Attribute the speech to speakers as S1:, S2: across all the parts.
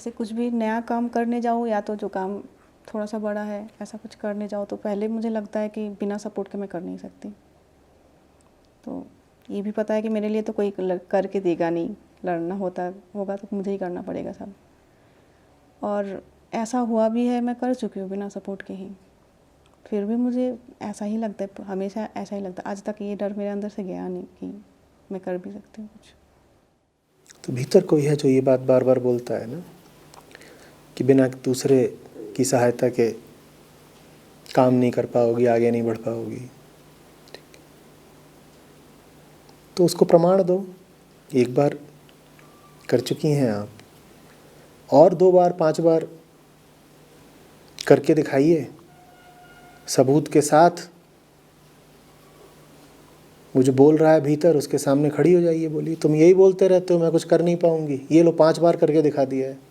S1: जैसे कुछ भी नया काम करने जाऊँ या तो जो काम थोड़ा सा बड़ा है ऐसा कुछ करने जाओ तो पहले मुझे लगता है कि बिना सपोर्ट के मैं कर नहीं सकती। तो ये भी पता है कि मेरे लिए तो कोई करके देगा नहीं, लड़ना होगा तो मुझे ही करना पड़ेगा सब। और ऐसा हुआ भी है, मैं कर चुकी हूँ बिना सपोर्ट के ही, फिर भी मुझे ऐसा ही लगता है, हमेशा ऐसा ही लगता है। आज तक ये डर मेरे अंदर से गया नहीं कि मैं कर भी सकती हूँ कुछ।
S2: तो भीतर कोई है जो ये बात बार बार बोलता है ना कि बिना दूसरे की सहायता के काम नहीं कर पाओगी, आगे नहीं बढ़ पाओगी। तो उसको प्रमाण दो। एक बार कर चुकी हैं आप, और 2 बार 5 बार करके दिखाइए सबूत के साथ। वो जो बोल रहा है भीतर, उसके सामने खड़ी हो जाइए, बोलिए तुम यही बोलते रहते हो मैं कुछ कर नहीं पाऊंगी, ये लो 5 बार करके दिखा दिया है।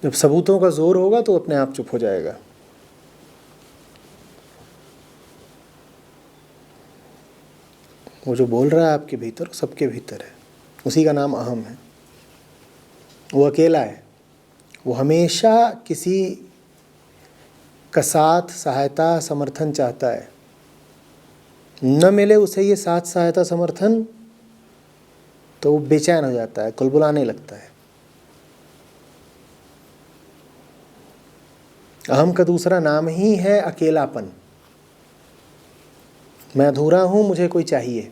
S2: जब सबूतों का जोर होगा तो अपने आप चुप हो जाएगा। वो जो बोल रहा है आपके भीतर, वो सबके भीतर है, उसी का नाम अहम है। वो अकेला है, वो हमेशा किसी का साथ, सहायता, समर्थन चाहता है। न मिले उसे ये साथ, सहायता, समर्थन तो वो बेचैन हो जाता है, कुलबुलाने लगता है। अहम का दूसरा नाम ही है अकेलापन। मैं अधूरा हूं, मुझे कोई चाहिए।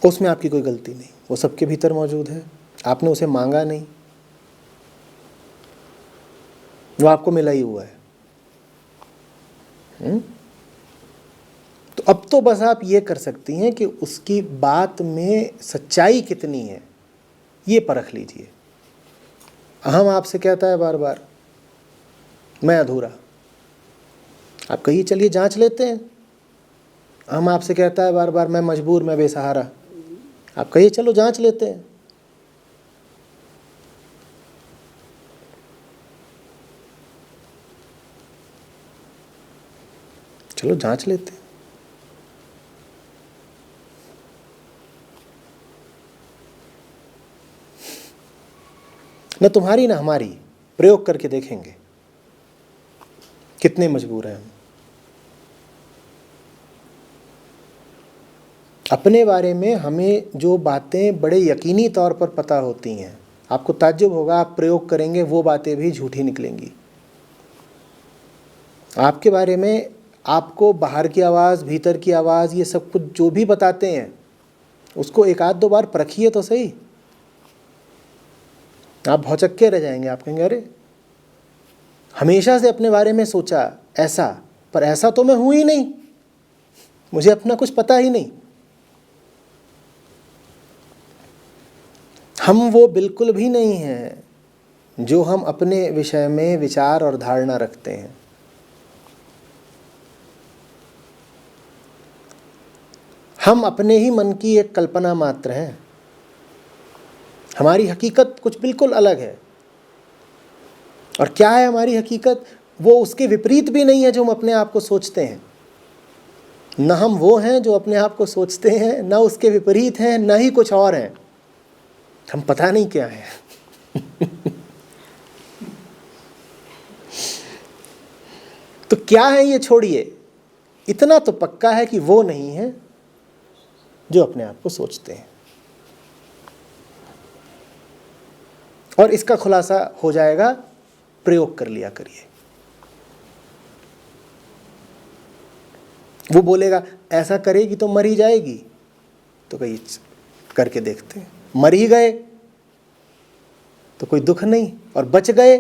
S2: उसमें आपकी कोई गलती नहीं, वो सबके भीतर मौजूद है, आपने उसे मांगा नहीं, वो आपको मिला ही हुआ है। तो अब तो बस आप ये कर सकती हैं कि उसकी बात में सच्चाई कितनी है ये परख लीजिए। अहम आपसे कहता है बार बार मैं अधूरा, आप कहिए चलिए जांच लेते हैं। अहम आपसे कहता है बार बार मैं मजबूर, मैं बेसहारा, आप कहिए चलो जांच लेते हैं। चलो जांच लेते हैं। न तुम्हारी न हमारी, प्रयोग करके देखेंगे कितने मजबूर हैं हम। अपने बारे में हमें जो बातें बड़े यकीनी तौर पर पता होती हैं, आपको ताज्जुब होगा, आप प्रयोग करेंगे वो बातें भी झूठी निकलेंगी। आपके बारे में आपको बाहर की आवाज़, भीतर की आवाज़, ये सब कुछ जो भी बताते हैं उसको 1 आध 2 बार परखिए तो सही। आप भौचक्के रह जाएंगे, आप कहेंगे अरे हमेशा से अपने बारे में सोचा ऐसा, पर ऐसा तो मैं हूं ही नहीं, मुझे अपना कुछ पता ही नहीं। हम वो बिल्कुल भी नहीं हैं जो हम अपने विषय में विचार और धारणा रखते हैं। हम अपने ही मन की एक कल्पना मात्र हैं। हमारी हकीकत कुछ बिल्कुल अलग है। और क्या है हमारी हकीकत? वो उसके विपरीत भी नहीं है जो हम अपने आप को सोचते हैं। न हम वो हैं जो अपने आप को सोचते हैं, न उसके विपरीत हैं, न ही कुछ और हैं। हम पता नहीं क्या है। तो क्या है ये छोड़िए, इतना तो पक्का है कि वो नहीं है जो अपने आप को सोचते हैं। और इसका खुलासा हो जाएगा, प्रयोग कर लिया करिए। वो बोलेगा ऐसा करेगी तो मर ही जाएगी, तो कहीं करके देखते हैं। मर ही गए तो कोई दुख नहीं, और बच गए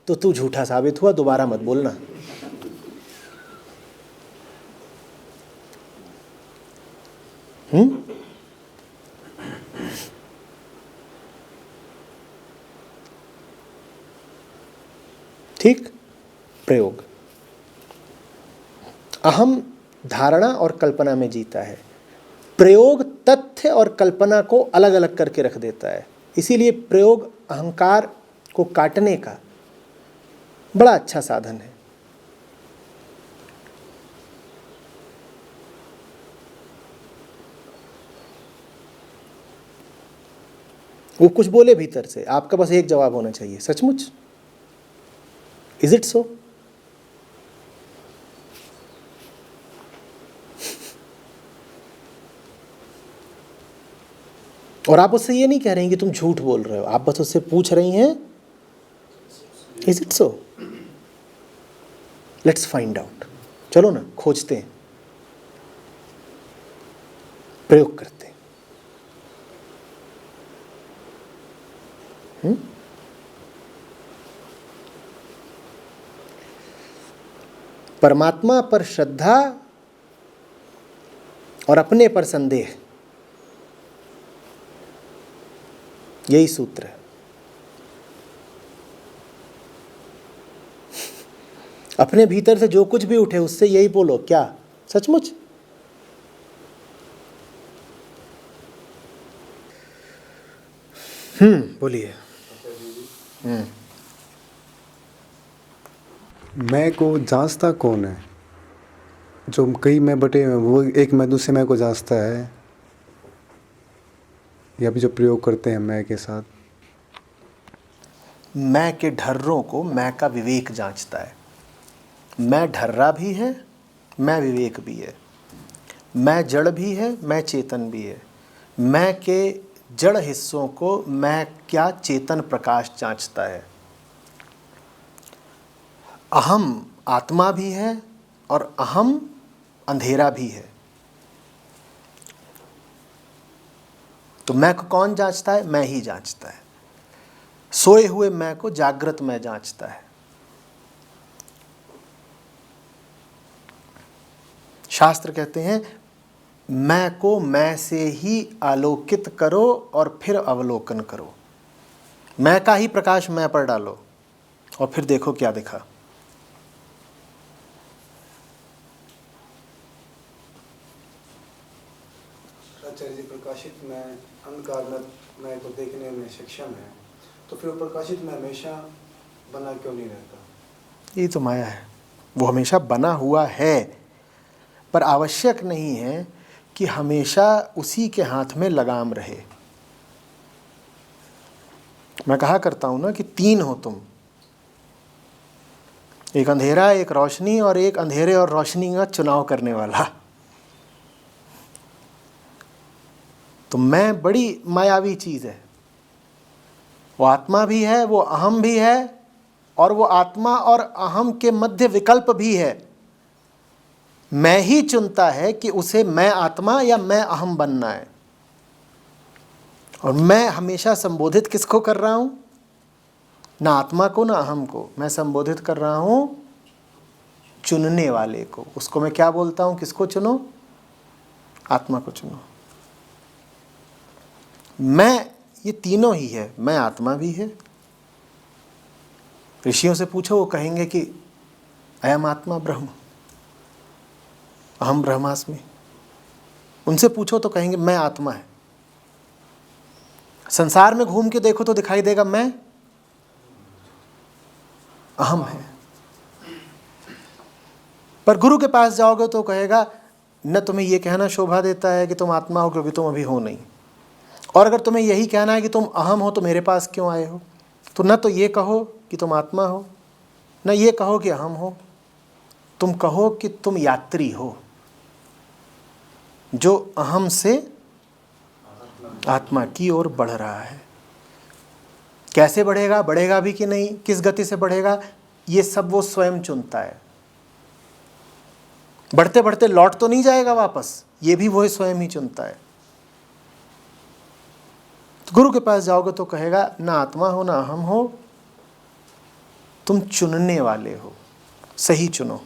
S2: तो तू झूठा साबित हुआ, दोबारा मत बोलना। ठीक। प्रयोग। अहम धारणा और कल्पना में जीता है, प्रयोग तथ्य और कल्पना को अलग अलग करके रख देता है। इसीलिए प्रयोग अहंकार को काटने का बड़ा अच्छा साधन है। वो कुछ बोले भीतर से, आपका बस एक जवाब होना चाहिए, सचमुच? Is it so? और आप उससे ये नहीं कह रहे हैं कि तुम झूठ बोल रहे हो, आप बस उससे पूछ रही हैं is it so? Let's find out. चलो ना, खोजते हैं, प्रयोग करते हैं। परमात्मा पर श्रद्धा और अपने पर संदेह, यही सूत्र है। अपने भीतर से जो कुछ भी उठे उससे यही बोलो, क्या सचमुच? बोलिए।
S3: मैं को जांचता कौन है? जो कई मैं बटे हैं, वो एक मैं दूसरे मैं को जांचता है, या भी जो प्रयोग करते हैं मैं के साथ?
S2: मैं के ढर्रों को मैं का विवेक जांचता है। मैं ढर्रा भी है, मैं विवेक भी है। मैं जड़ भी है, मैं चेतन भी है। मैं के जड़ हिस्सों को मैं क्या चेतन प्रकाश जांचता है। अहम आत्मा भी है और अहम अंधेरा भी है। तो मैं को कौन जांचता है? मैं ही जांचता है। सोए हुए मैं को जागृत मैं जांचता है। शास्त्र कहते हैं मैं को मैं से ही आलोकित करो और फिर अवलोकन करो। मैं का ही प्रकाश मैं पर डालो और फिर देखो क्या दिखा।
S4: आचार्य जी, प्रकाशित में अंधकार में मैं को देखने में सक्षम है, तो फिर प्रकाशित में हमेशा बना क्यों नहीं रहता?
S2: ये तो माया है, वो हमेशा बना हुआ है, पर आवश्यक नहीं है कि हमेशा उसी के हाथ में लगाम रहे। मैं कहा करता हूं ना कि तीन हो तुम, एक अंधेरा, एक रोशनी और एक अंधेरे और रोशनी का चुनाव करने वाला। तो मैं बड़ी मायावी चीज़ है। वो आत्मा भी है, वो अहम भी है, और वो आत्मा और अहम के मध्य विकल्प भी है। मैं ही चुनता है कि उसे मैं आत्मा या मैं अहम बनना है। और मैं हमेशा संबोधित किसको कर रहा हूं? ना आत्मा को ना अहम को। मैं संबोधित कर रहा हूं चुनने वाले को। उसको मैं क्या बोलता हूं? किसको चुनो? आत्मा को चुनो। मैं ये तीनों ही है। मैं आत्मा भी है। ऋषियों से पूछो, वो कहेंगे कि अयम आत्मा ब्रह्म, अहम ब्रह्मास्मि। उनसे पूछो तो कहेंगे मैं आत्मा है। संसार में घूम के देखो तो दिखाई देगा मैं अहम है। पर गुरु के पास जाओगे तो कहेगा न तुम्हें यह कहना शोभा देता है कि तुम आत्मा हो, क्योंकि तुम अभी हो नहीं। और अगर तुम्हें यही कहना है कि तुम अहम हो तो मेरे पास क्यों आए हो? तो न तो ये कहो कि तुम आत्मा हो, न ये कहो कि अहम हो। तुम कहो कि तुम यात्री हो जो अहम से आत्मा की ओर बढ़ रहा है। कैसे बढ़ेगा, बढ़ेगा भी कि नहीं, किस गति से बढ़ेगा, ये सब वो स्वयं चुनता है। बढ़ते बढ़ते लौट तो नहीं जाएगा वापस, ये भी वो स्वयं ही चुनता है। तो गुरु के पास जाओगे तो कहेगा ना आत्मा हो ना अहम हो, तुम चुनने वाले हो, सही चुनो।